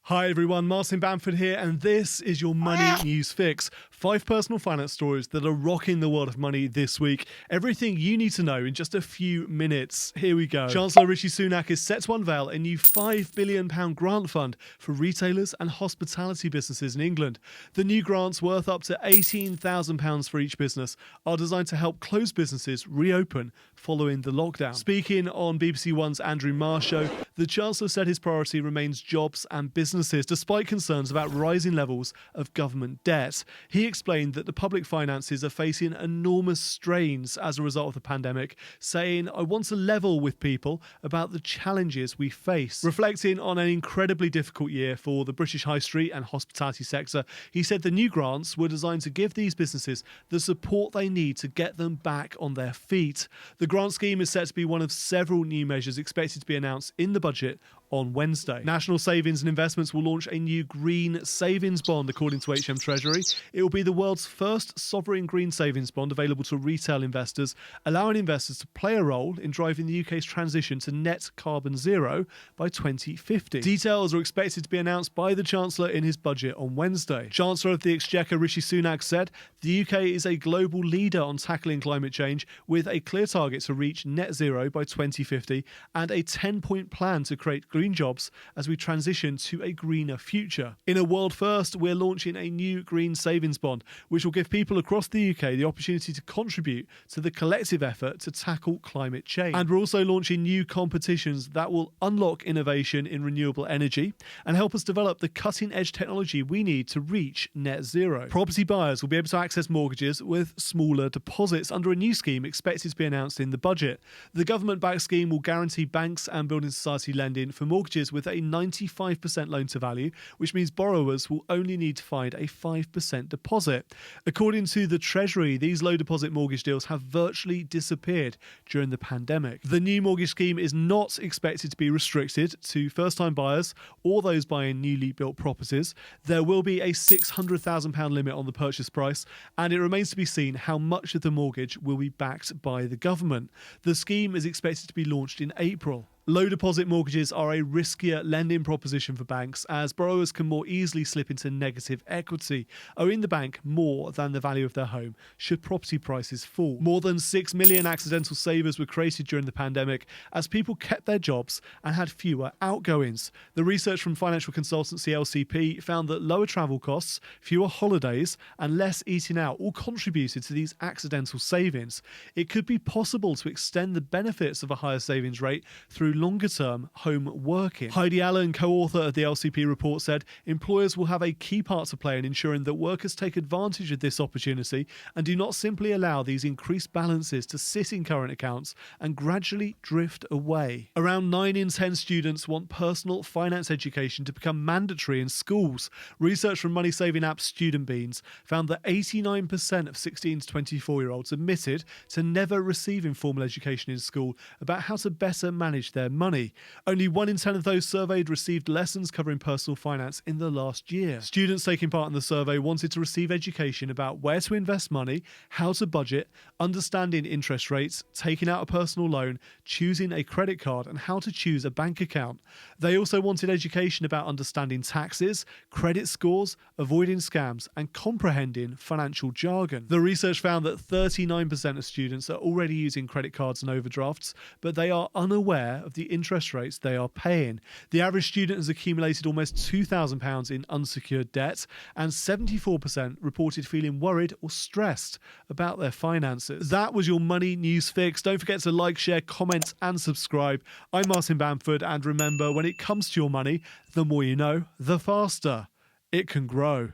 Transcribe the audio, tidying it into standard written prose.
Hi everyone, Martin Bamford here, and this is your Money News Fix. 5 personal finance stories that are rocking the world of money this week. Everything you need to know in just a few minutes. Here we go. Chancellor Rishi Sunak is set to unveil a new £5 billion grant fund for retailers and hospitality businesses in England. The new grants, worth up to £18,000 for each business, are designed to help closed businesses reopen following the lockdown. Speaking on BBC One's Andrew Marr show, the Chancellor said his priority remains jobs and businesses, despite concerns about rising levels of government debt. He explained that the public finances are facing enormous strains as a result of the pandemic, saying, "I want to level with people about the challenges we face." Reflecting on an incredibly difficult year for the British high street and hospitality sector, he said the new grants were designed to give these businesses the support they need to get them back on their feet. The grant scheme is set to be one of several new measures expected to be announced in the budget on Wednesday. National Savings and Investments will launch a new green savings bond, according to HM Treasury. It will be the world's first sovereign green savings bond available to retail investors, allowing investors to play a role in driving the UK's transition to net carbon zero by 2050. Details are expected to be announced by the Chancellor in his budget on Wednesday. Chancellor of the Exchequer Rishi Sunak said the UK is a global leader on tackling climate change, with a clear target to reach net zero by 2050 and a 10-point plan to create green jobs as we transition to a greener future. In a world first, we're launching a new green savings bond, which will give people across the UK the opportunity to contribute to the collective effort to tackle climate change. And we're also launching new competitions that will unlock innovation in renewable energy and help us develop the cutting-edge technology we need to reach net zero. Property buyers will be able to access mortgages with smaller deposits under a new scheme expected to be announced in the budget. The government-backed scheme will guarantee banks and building society lending for mortgages with a 95% loan-to-value, which means borrowers will only need to find a 5% deposit. According to the Treasury, these low-deposit mortgage deals have virtually disappeared during the pandemic. The new mortgage scheme is not expected to be restricted to first-time buyers or those buying newly built properties. There will be a £600,000 limit on the purchase price, and it remains to be seen how much of the mortgage will be backed by the government. The scheme is expected to be launched in April. Low deposit mortgages are a riskier lending proposition for banks, as borrowers can more easily slip into negative equity, owing the bank more than the value of their home should property prices fall. More than 6 million accidental savers were created during the pandemic as people kept their jobs and had fewer outgoings. The research from financial consultancy LCP found that lower travel costs, fewer holidays, and less eating out all contributed to these accidental savings. It could be possible to extend the benefits of a higher savings rate through longer-term home working. Heidi Allen, co-author of the LCP report, said employers will have a key part to play in ensuring that workers take advantage of this opportunity and do not simply allow these increased balances to sit in current accounts and gradually drift away. Around 9 in 10 students want personal finance education to become mandatory in schools. Research from money-saving app Student Beans found that 89% of 16 to 24-year-olds admitted to never receiving formal education in school about how to better manage their money. Only 1 in 10 of those surveyed received lessons covering personal finance in the last year. Students taking part in the survey wanted to receive education about where to invest money, how to budget, understanding interest rates, taking out a personal loan, choosing a credit card, and how to choose a bank account. They also wanted education about understanding taxes, credit scores, avoiding scams, and comprehending financial jargon. The research found that 39% of students are already using credit cards and overdrafts, but they are unaware of the interest rates they are paying. The average student has accumulated almost £2,000 in unsecured debt, and 74% reported feeling worried or stressed about their finances. That was your Money News Fix. Don't forget to like, share, comment, and subscribe. I'm Martin Bamford, and remember, when it comes to your money, the more you know, the faster it can grow.